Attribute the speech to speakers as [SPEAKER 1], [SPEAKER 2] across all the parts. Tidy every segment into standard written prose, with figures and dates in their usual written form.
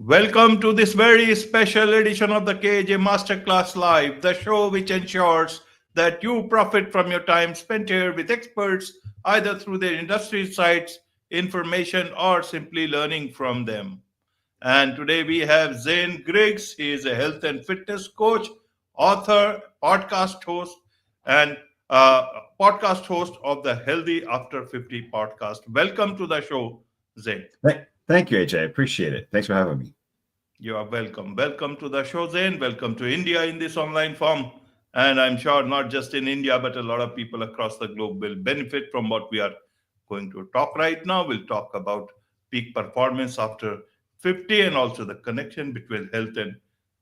[SPEAKER 1] Welcome to this very special edition of the KAJ Masterclass Live, the show which ensures that you profit from your time spent here with experts, either through their industry insights, information, or simply learning from them. And today we have Zane Griggs. He is a health and fitness coach, author, and uh, podcast host of the Healthy After 50 podcast. Welcome to the show, Zane.
[SPEAKER 2] Thank you, AJ. I appreciate it. Thanks for having me.
[SPEAKER 1] You are welcome. Welcome to the show, Zain. Welcome to India in this online form. And I'm sure not just in India, but a lot of people across the globe will benefit from what we are going to talk right now. We'll talk about peak performance after 50 and also the connection between health and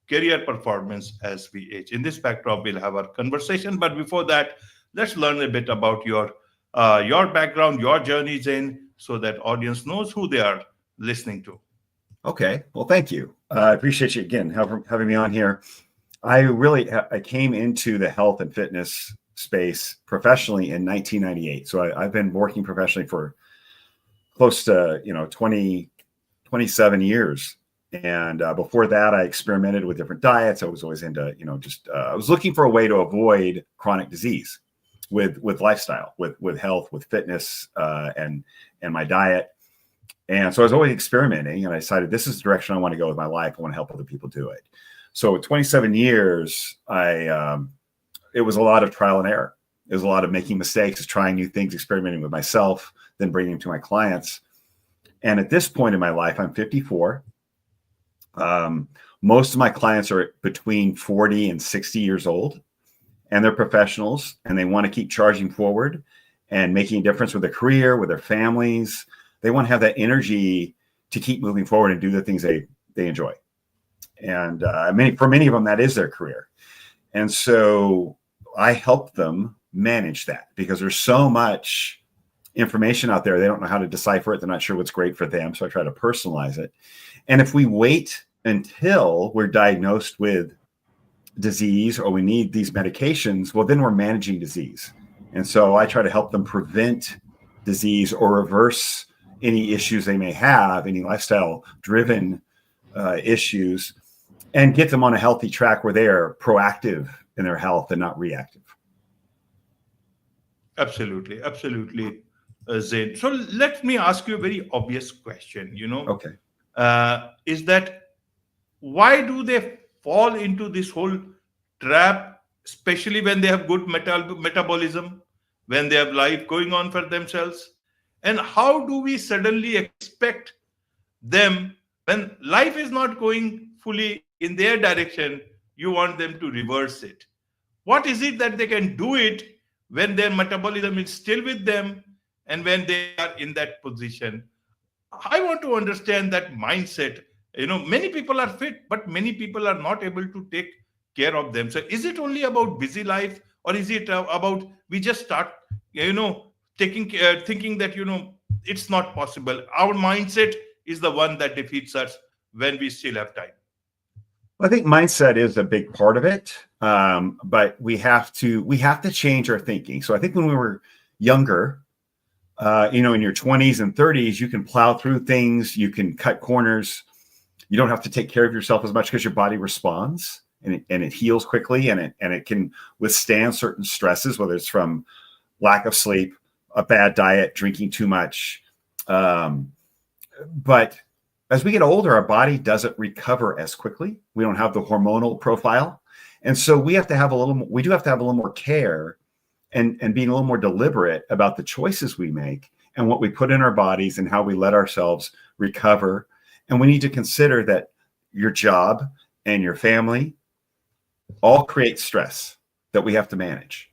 [SPEAKER 1] career performance as we age. In this backdrop, we'll have our conversation. But before that, let's learn a bit about your background, your journey, Zain, so that audience knows who they are listening to.
[SPEAKER 2] Okay. Well, thank you. I appreciate you again having me on here. I came into the health and fitness space professionally in 1998. So I've been working professionally for close to 27 years. And before that, I experimented with different diets. I was always into I was looking for a way to avoid chronic disease with lifestyle, with health, with fitness, and my diet. And so I was always experimenting, and I decided this is the direction I want to go with my life. I want to help other people do it. So with 27 years, it was a lot of trial and error. It was a lot of making mistakes, trying new things, experimenting with myself, then bringing them to my clients. And at this point in my life, I'm 54. Most of my clients are between 40 and 60 years old, and they're professionals, and they want to keep charging forward and making a difference with their career, with their families. They want to have that energy to keep moving forward and do the things they enjoy. And for many of them, that is their career. And so I help them manage that because there's so much information out there. They don't know how to decipher it. They're not sure what's great for them. So I try to personalize it. And if we wait until we're diagnosed with disease or we need these medications, well, then we're managing disease. And so I try to help them prevent disease or reverse any issues they may have, any lifestyle-driven issues, and get them on a healthy track where they are proactive in their health and not reactive.
[SPEAKER 1] Absolutely, Zain. So let me ask you a very obvious question.
[SPEAKER 2] Okay.
[SPEAKER 1] Is that why do they fall into this whole trap, especially when they have good metabolism, when they have life going on for themselves? And how do we suddenly expect them when life is not going fully in their direction? You want them to reverse it. What is it that they can do it when their metabolism is still with them and when they are in that position? I want to understand that mindset. Many people are fit, but many people are not able to take care of them. So is it only about busy life, or is it about we just start, thinking that it's not possible? Our mindset is the one that defeats us when we still have time.
[SPEAKER 2] I think mindset is a big part of it, but we have to change our thinking. So I think when we were younger, in your 20s and 30s, you can plow through things, you can cut corners, you don't have to take care of yourself as much because your body responds and it heals quickly, and it can withstand certain stresses, whether it's from lack of sleep, a bad diet, drinking too much. But as we get older, our body doesn't recover as quickly. We don't have the hormonal profile. And so we do have to have a little more care and being a little more deliberate about the choices we make and what we put in our bodies and how we let ourselves recover. And we need to consider that your job and your family all create stress that we have to manage.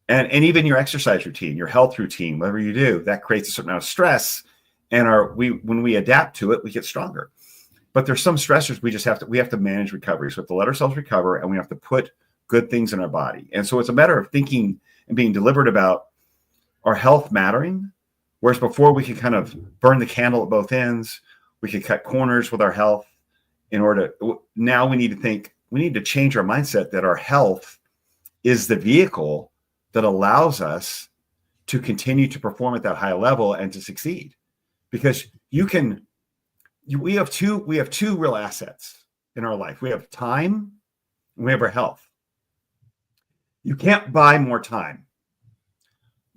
[SPEAKER 2] And even your exercise routine, your health routine, whatever you do, that creates a certain amount of stress. And when we adapt to it, we get stronger. But there's some stressors we have to manage recovery. So we have to let ourselves recover, and we have to put good things in our body. And so it's a matter of thinking and being deliberate about our health mattering. Whereas before we could kind of burn the candle at both ends, we could cut corners with our health. Now we need to change our mindset that our health is the vehicle that allows us to continue to perform at that high level and to succeed. Because you can we have two real assets in our life. We have time and we have our health. You can't buy more time,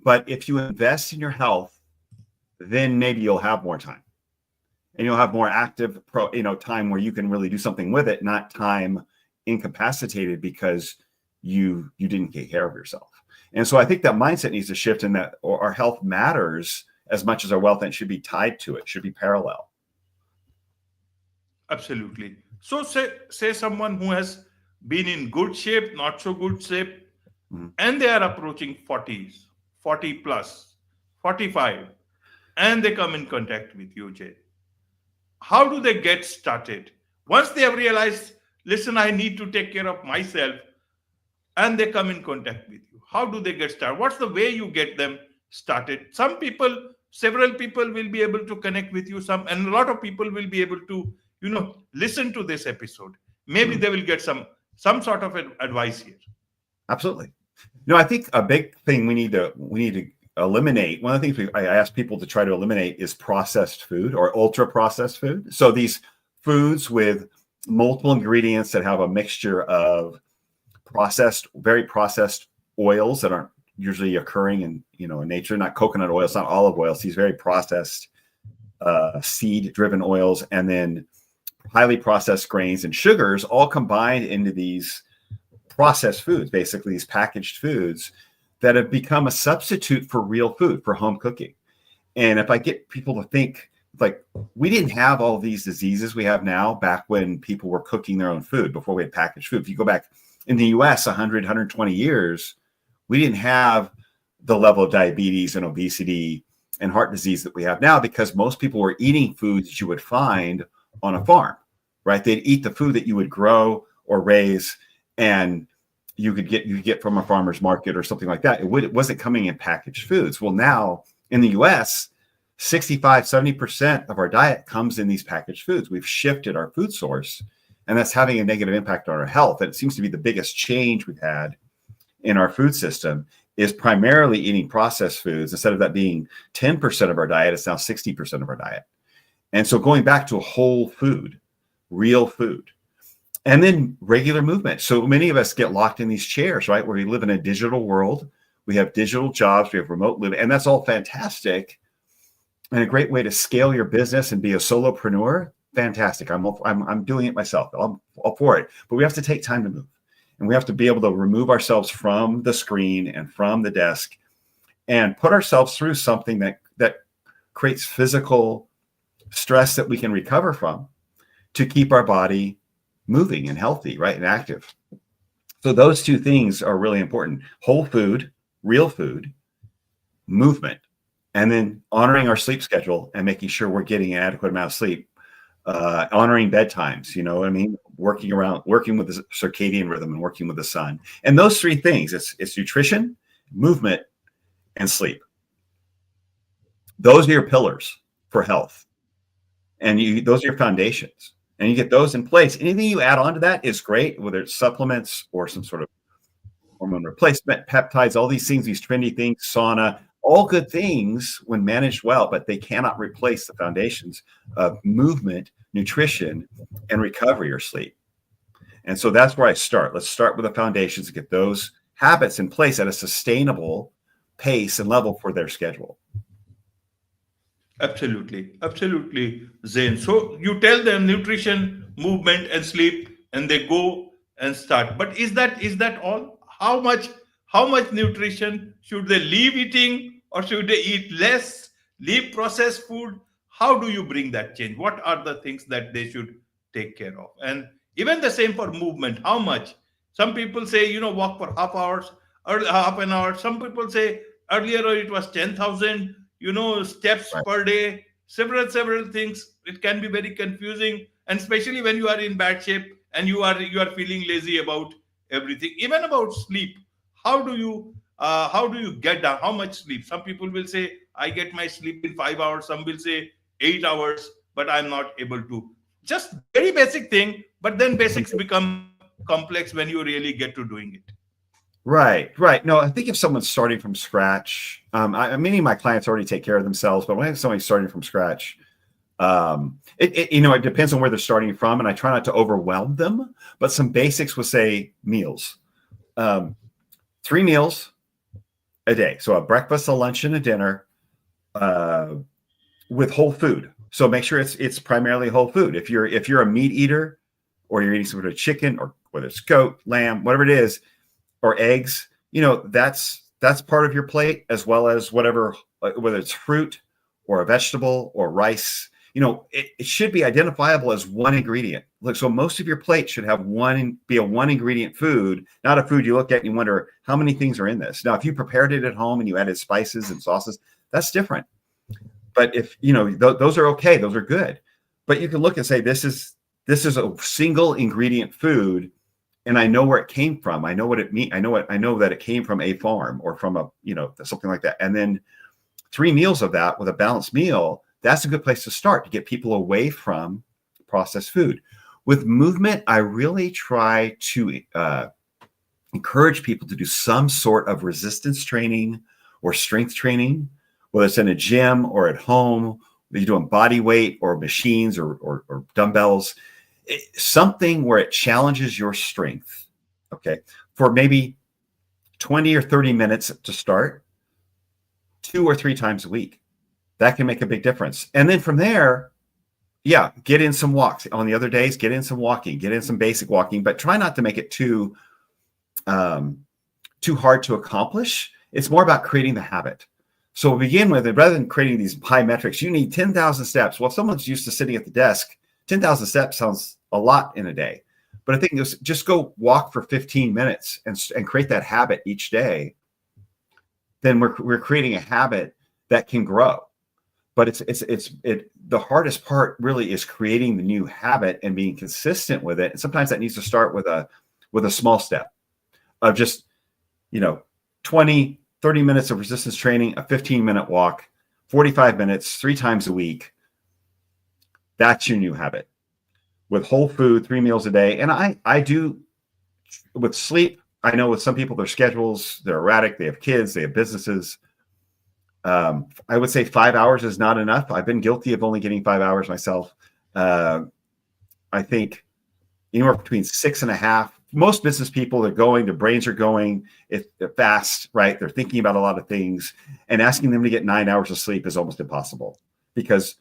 [SPEAKER 2] but if you invest in your health, then maybe you'll have more time, and you'll have more active time where you can really do something with it, not time incapacitated because you didn't take care of yourself. And so I think that mindset needs to shift, in that our health matters as much as our wealth, and it should be tied to it, should be parallel.
[SPEAKER 1] Absolutely. So say someone who has been in good shape, not so good shape,
[SPEAKER 2] Mhm.
[SPEAKER 1] and they are approaching 40s, 40 plus, 45, and they come in contact with you, Jay. How do they get started? Once they have realized, listen, I need to take care of myself, and they come in contact with you, how do they get started? What's the way you get them started? Several people will be able to connect with you, and a lot of people will be able to, listen to this episode. Maybe
[SPEAKER 2] Mhm.
[SPEAKER 1] they will get some sort of advice here.
[SPEAKER 2] Absolutely. I think a big thing we need to eliminate. One of the things I ask people to try to eliminate is processed food or ultra processed food. So these foods with multiple ingredients that have a mixture of very processed oils that aren't usually occurring in nature. Not coconut oil, it's not olive oil. It's these very processed seed-driven oils, and then highly processed grains and sugars, all combined into these processed foods, basically these packaged foods that have become a substitute for real food, for home cooking. And if I get people to think, like, we didn't have all these diseases we have now back when people were cooking their own food, before we had packaged food. If you go back in the US 120 years, we didn't have the level of diabetes and obesity and heart disease that we have now, because most people were eating foods that you would find on a farm, right? They'd eat the food that you would grow or raise, and you could get from a farmer's market or something like that. It wasn't coming in packaged foods. Well, now in the US, 65-70% of our diet comes in these packaged foods. We've shifted our food source, and that's having a negative impact on our health. And it seems to be the biggest change we've had in our food system is primarily eating processed foods. Instead of that being 10% of our diet, it's now 60% of our diet. And so going back to whole food, real food, and then regular movement. So many of us get locked in these chairs, right? Where we live in a digital world. We have digital jobs, we have remote living, and that's all fantastic and a great way to scale your business and be a solopreneur. Fantastic. I'm doing it myself. I'm all for it. But we have to take time to move, and we have to be able to remove ourselves from the screen and from the desk and put ourselves through something that creates physical stress that we can recover from, to keep our body moving and healthy, right, and active. So those two things are really important: whole food, real food, movement, and then honoring our sleep schedule and making sure we're getting an adequate amount of sleep, honoring bedtimes, what I mean, working with the circadian rhythm and working with the sun. And those three things, it's nutrition, movement, and sleep. Those are your pillars for health, and those are your foundations. And you get those in place. Anything you add on to that is great, whether it's supplements or some sort of hormone replacement, peptides, all these things, these trendy things, sauna, all good things when managed well, but they cannot replace the foundations of movement, nutrition, and recovery or sleep. And so that's where I start. Let's start with the foundations and get those habits in place at a sustainable pace and level for their schedule.
[SPEAKER 1] Absolutely, Zane. So you tell them nutrition, movement, and sleep, and they go and start. But is that all? How much nutrition should they leave eating, or should they eat less? Leave processed food? How do you bring that change? What are the things that they should take care of? And even the same for movement. How much? Some people say walk for half an hour. Some people say earlier it was 10,000 steps
[SPEAKER 2] Right.
[SPEAKER 1] per day, several things. It can be very confusing, and especially when you are in bad shape and you are feeling lazy about everything, even about sleep. How do you get down? How much sleep? Some people will say, I get my sleep in 5 hours. Some will say 8 hours, but I'm not able to. Just very basic thing, but then basics become complex when you really get to doing it.
[SPEAKER 2] Right. No, I think if someone's starting from scratch, many of my clients already take care of themselves, but when I have somebody starting from scratch, It depends on where they're starting from, and I try not to overwhelm them. But some basics would say meals, 3 meals a day. So a breakfast, a lunch, and a dinner with whole food. So make sure it's primarily whole food. If you're a meat eater, or you're eating some sort of chicken, or whether it's goat, lamb, whatever it is, or eggs, that's part of your plate, as well as whatever, whether it's fruit or a vegetable or rice. It should be identifiable as one ingredient. Look, so most of your plate should have be a one ingredient food, not a food you look at and you wonder how many things are in this. Now, if you prepared it at home and you added spices and sauces, that's different. But if those are okay, those are good. But you can look and say, this is a single ingredient food, and I know where it came from. I know what it means. I know that it came from a farm or from something like that. And then 3 meals of that with a balanced meal, that's a good place to start to get people away from processed food. With movement, I really try to encourage people to do some sort of resistance training or strength training, whether it's in a gym or at home, you're doing body weight or machines or dumbbells, something where it challenges your strength, okay, for maybe 20 or 30 minutes to start, 2 or 3 times a week. That can make a big difference. And then from there, get in some walks. On the other days, get in some walking, get in some basic walking, but try not to make it too hard to accomplish. It's more about creating the habit. So we'll begin with it. Rather than creating these high metrics, you need 10,000 steps. Well, if someone's used to sitting at the desk, 10,000 steps sounds a lot in a day. But I think just go walk for 15 minutes and create that habit each day. Then we're creating a habit that can grow. But the hardest part really is creating the new habit and being consistent with it. And sometimes that needs to start with a small step of just 20, 30 minutes of resistance training, a 15-minute walk, 45 minutes, 3 times a week. That's your new habit. With whole food, 3 meals a day. And I do with sleep. I know with some people, their schedules, they're erratic. They have kids, they have businesses. I would say 5 hours is not enough. I've been guilty of only getting 5 hours myself. I think anywhere between 6.5. Most business people are going, their brains are going, they're fast, right? They're thinking about a lot of things, and asking them to get 9 hours of sleep is almost impossible, because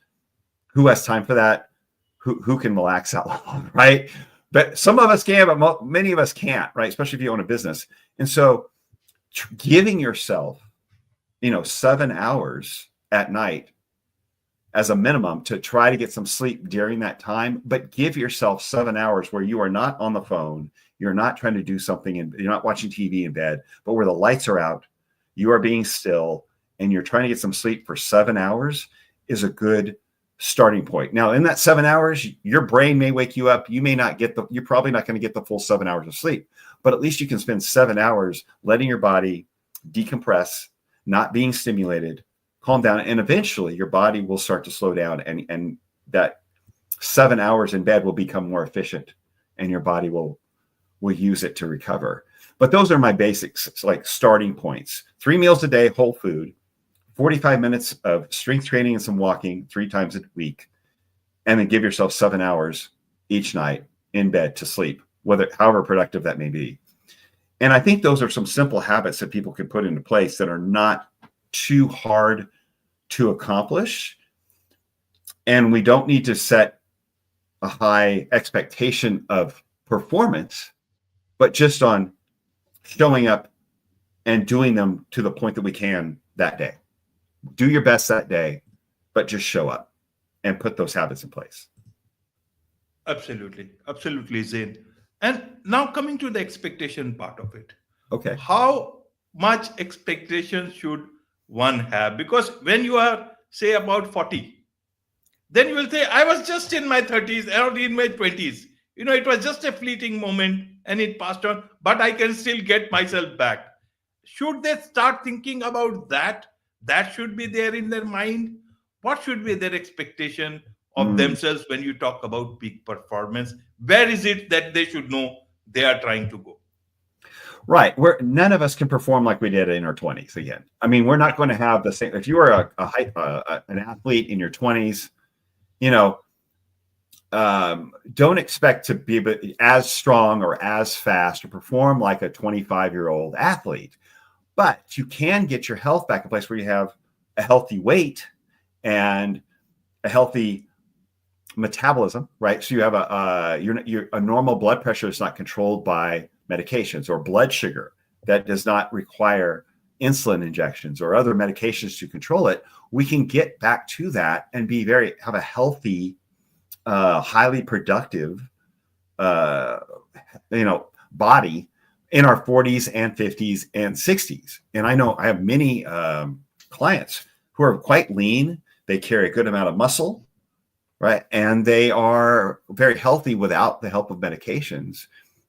[SPEAKER 2] who has time for that? Who can relax that long, right? But some of us can, but many of us can't, right? Especially if you own a business. And so giving yourself 7 hours at night as a minimum to try to get some sleep during that time, but give yourself 7 hours where you are not on the phone, you're not trying to do something, and you're not watching TV in bed, but where the lights are out, you are being still, and you're trying to get some sleep for 7 hours is a good starting point. Now, in that 7 hours, your brain may wake you up. You're probably not going to get the full 7 hours of sleep, but at least you can spend 7 hours letting your body decompress, not being stimulated, calm down, and eventually your body will start to slow down, and that 7 hours in bed will become more efficient, and your body will use it to recover. But those are my basics, like starting points. 3 meals a day, whole food, 45 minutes of strength training and some walking 3 times a week, and then give yourself 7 hours each night in bed to sleep, however productive that may be. And I think those are some simple habits that people can put into place that are not too hard to accomplish. And we don't need to set a high expectation of performance, but just on showing up and doing them to the point that we can that day. Do your best that day, but just show up and put those habits in place.
[SPEAKER 1] Absolutely, Zane. And now coming to the expectation part of it.
[SPEAKER 2] Okay.
[SPEAKER 1] How much expectation should one have? Because when you are, say, about 40, then you will say, I was just in my 30s or in my 20s. It was just a fleeting moment and it passed on, but I can still get myself back. Should they start thinking about that? That should be there in their mind. What should be their expectation of themselves when you talk about peak performance? Where is it that they should know they are trying to go?
[SPEAKER 2] Right. None of us can perform like we did in our 20s again. I mean, we're not going to have the same. If you are an athlete in your 20s, you know, don't expect to be as strong or as fast or perform like a 25-year-old athlete, but you can get your health back in place where you have a healthy weight and a healthy metabolism, right? So you have a normal blood pressure that's not controlled by medications, or blood sugar that does not require insulin injections or other medications to control it. We can get back to that and have a healthy, highly productive, body in our 40s and 50s and 60s. And I know I have many clients who are quite lean. They carry a good amount of muscle, right? And they are very healthy without the help of medications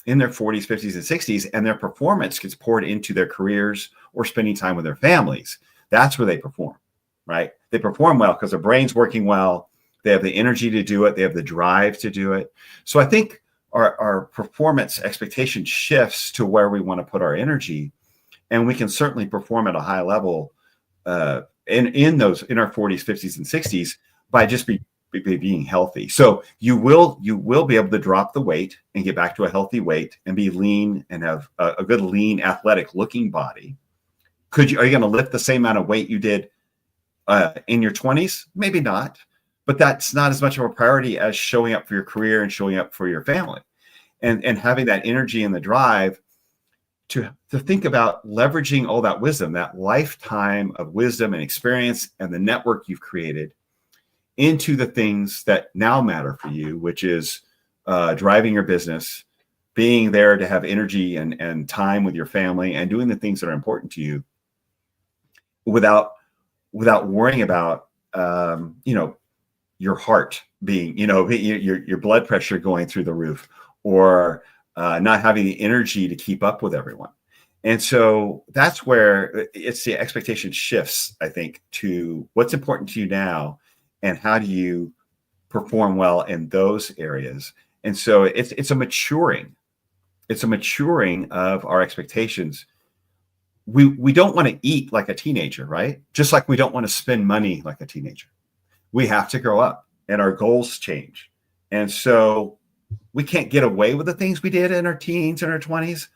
[SPEAKER 2] in their 40s, 50s, and 60s. And their performance gets poured into their careers or spending time with their families. That's where they perform, right? They perform well because their brain's working well. They have the energy to do it. They have the drive to do it. So I think our performance expectation shifts to where we want to put our energy. And we can certainly perform at a high level in our 40s, 50s, and 60s by just being healthy. So you will be able to drop the weight and get back to a healthy weight and be lean and have a good, lean, athletic looking body. Are you going to lift the same amount of weight you did in your 20s? Maybe not, but that's not as much of a priority as showing up for your career and showing up for your family, and having that energy and the drive to think about leveraging all that wisdom, that lifetime of wisdom and experience and the network you've created, into the things that now matter for you, which is driving your business, being there to have energy and time with your family, and doing the things that are important to you without worrying about your heart being, your blood pressure going through the roof, or not having the energy to keep up with everyone. And so that's where it's the expectation shifts, I think, to what's important to you now and how do you perform well in those areas. And so it's a maturing of our expectations. We don't want to eat like a teenager, right? Just like we don't want to spend money like a teenager. We have to grow up and our goals change. And so we can't get away with the things we did in our teens and our 20s,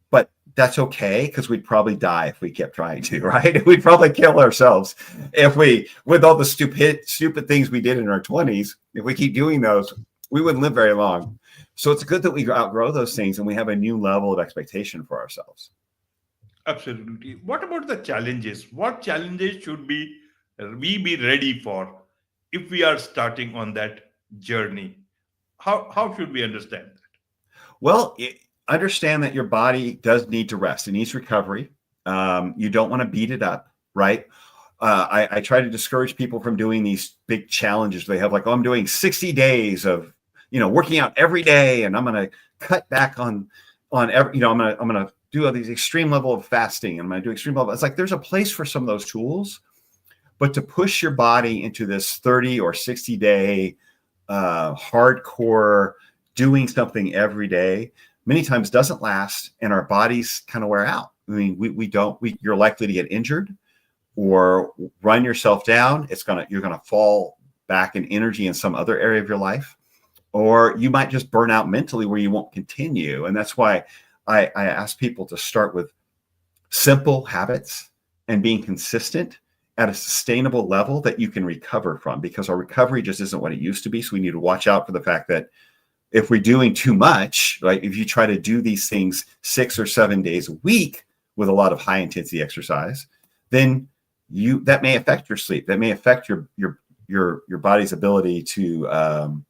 [SPEAKER 2] but that's okay, because we'd probably die if we kept trying to, right? We'd probably kill ourselves with all the stupid things we did in our 20s, if we keep doing those, we wouldn't live very long. So it's good that we outgrow those things and we have a new level of expectation for ourselves.
[SPEAKER 1] Absolutely. What about the challenges? What challenges should we be ready for if we are starting on that journey? How should we understand that?
[SPEAKER 2] Well, understand that your body does need to rest. It needs recovery. You don't want to beat it up, right? I try to discourage people from doing these big challenges. They have like, I'm doing 60 days of, working out every day, and I'm going to cut back on every, I'm going to do these extreme level of fasting, and I'm going to do extreme level. It's like, there's a place for some of those tools, but to push your body into this 30 or 60 day hardcore doing something every day many times doesn't last, and our bodies kind of wear out. I mean, you're likely to get injured or run yourself down. You're going to fall back in energy in some other area of your life, or you might just burn out mentally where you won't continue. And that's why I ask people to start with simple habits and being consistent at a sustainable level that you can recover from, because our recovery just isn't what it used to be. So we need to watch out for the fact that if we're doing too much, right? If you try to do these things 6 or 7 days a week with a lot of high intensity exercise, then that may affect your sleep. That may affect your body's ability to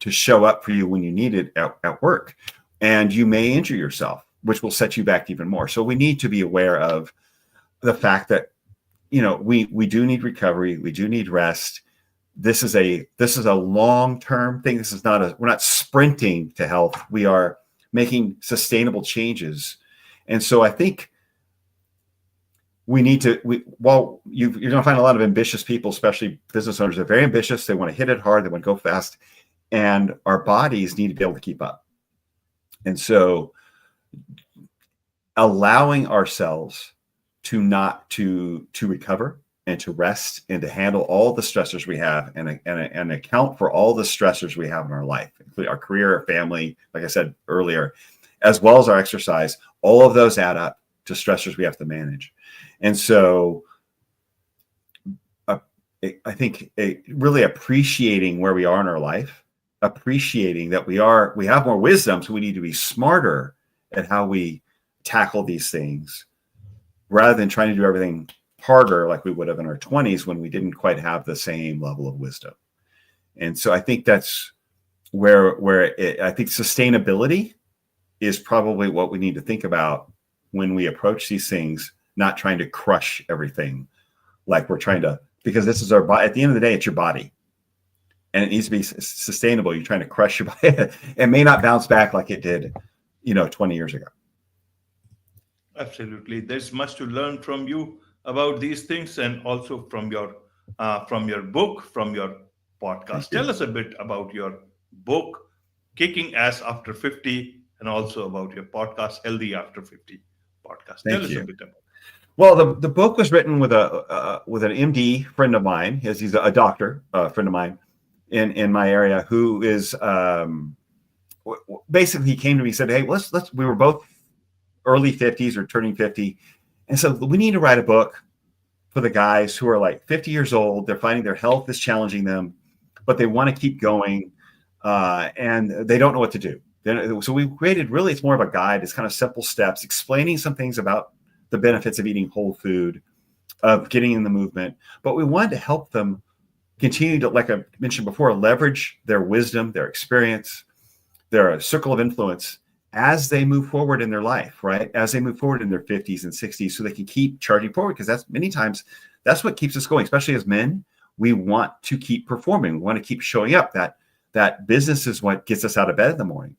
[SPEAKER 2] show up for you when you need it at work, and you may injure yourself, which will set you back even more. So we need to be aware of the fact that we do need recovery. We do need rest. This is a long-term thing. We're not sprinting to health. We are making sustainable changes. And so I think we need to, you're going to find a lot of ambitious people, especially business owners. They're very ambitious. They want to hit it hard. They want to go fast, and our bodies need to be able to keep up. And so allowing ourselves to recover and to rest and to handle all the stressors we have and account for all the stressors we have in our life, including our career, our family, like I said earlier, as well as our exercise. All of those add up to stressors we have to manage. And so I think really appreciating where we are in our life, appreciating that we have more wisdom, so we need to be smarter at how we tackle these things rather than trying to do everything harder like we would have in our 20s when we didn't quite have the same level of wisdom. And so I think that's where I think sustainability is probably what we need to think about when we approach these things, not trying to crush everything like we're trying to, because this is our body. At the end of the day, it's your body and it needs to be sustainable. You're trying to crush your body. It may not bounce back like it did, 20 years ago.
[SPEAKER 1] Absolutely. There's much to learn from you about these things, and also from your book, from your podcast.
[SPEAKER 2] Thank you.
[SPEAKER 1] Tell us a bit about your book, Kicking Ass After 50, and also about your podcast, Healthy After 50 podcast. Tell
[SPEAKER 2] Thank
[SPEAKER 1] us a
[SPEAKER 2] you.
[SPEAKER 1] bit about it.
[SPEAKER 2] Well, the book was written with an MD friend of mine. He's a doctor, friend of mine in my area, who is basically, he came to me and said, "Hey, we were both early 50s or turning 50, and so we need to write a book for the guys who are like 50 years old. They're finding their health is challenging them, but they want to keep going, and they don't know what to do." So we created, really, it's more of a guide. It's kind of simple steps, explaining some things about the benefits of eating whole food, of getting in the movement. But we wanted to help them continue to, like I mentioned before, leverage their wisdom, their experience, their circle of influence as they move forward in their life, right? As they move forward in their 50s and 60s, so they can keep charging forward, because that's many times, that's what keeps us going, especially as men. We want to keep performing. We want to keep showing up. That business is what gets us out of bed in the morning.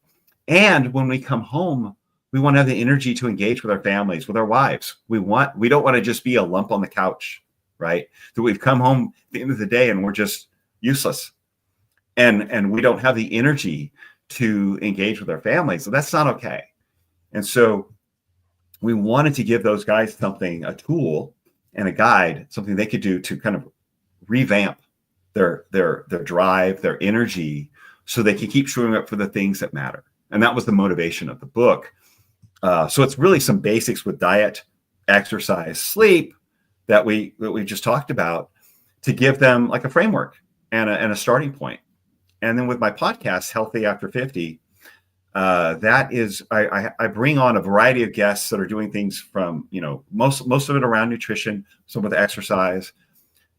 [SPEAKER 2] And when we come home, we want to have the energy to engage with our families, with our wives. We don't want to just be a lump on the couch, right? That we've come home at the end of the day and we're just useless. And we don't have the energy to engage with our families. So that's not okay. And so we wanted to give those guys something, a tool and a guide, something they could do to kind of revamp their drive, their energy, so they can keep showing up for the things that matter. And that was the motivation of the book. So it's really some basics with diet, exercise, sleep that we just talked about, to give them like a framework and a starting point. And then with my podcast, Healthy After 50, that is, I bring on a variety of guests that are doing things from, most of it around nutrition, some with exercise,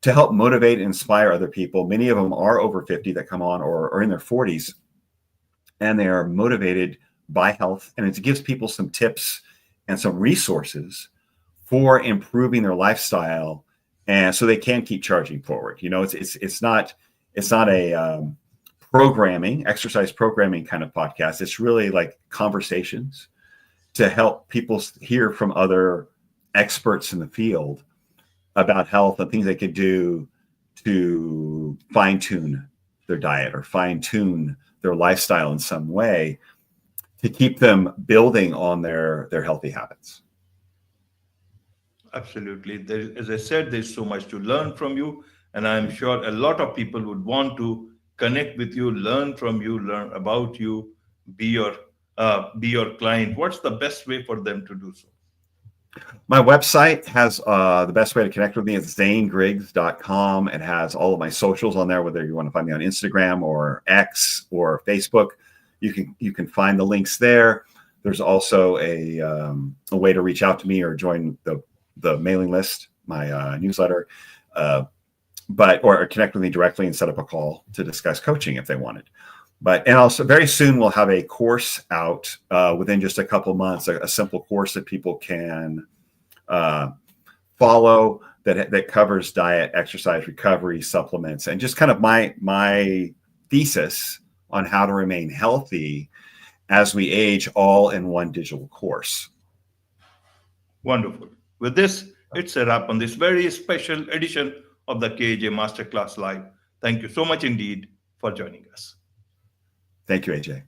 [SPEAKER 2] to help motivate and inspire other people. Many of them are over 50 that come on, or in their 40s, and they are motivated by health. And it gives people some tips and some resources for improving their lifestyle, and so they can keep charging forward. It's not a exercise programming kind of podcast. It's really like conversations to help people hear from other experts in the field about health and things they could do to fine tune their diet or fine tune their lifestyle in some way to keep them building on their healthy habits.
[SPEAKER 1] Absolutely. As I said, there's so much to learn from you, and I'm sure a lot of people would want to connect with you, learn from you, learn about you, be your client. What's the best way for them to do so?
[SPEAKER 2] My website has the best way to connect with me is zanegriggs.com. It has all of my socials on there, whether you want to find me on Instagram or X or Facebook. You can find the links there. There's also a way to reach out to me or join the mailing list, my newsletter, or connect with me directly and set up a call to discuss coaching if they wanted. And also very soon we'll have a course out within just a couple of months, a simple course that people can follow that covers diet, exercise, recovery, supplements, and just kind of my thesis on how to remain healthy as we age, all in one digital course.
[SPEAKER 1] Wonderful. With this, it's a wrap on this very special edition of the KAJ Masterclass Live. Thank you so much indeed for joining us.
[SPEAKER 2] Thank you, AJ.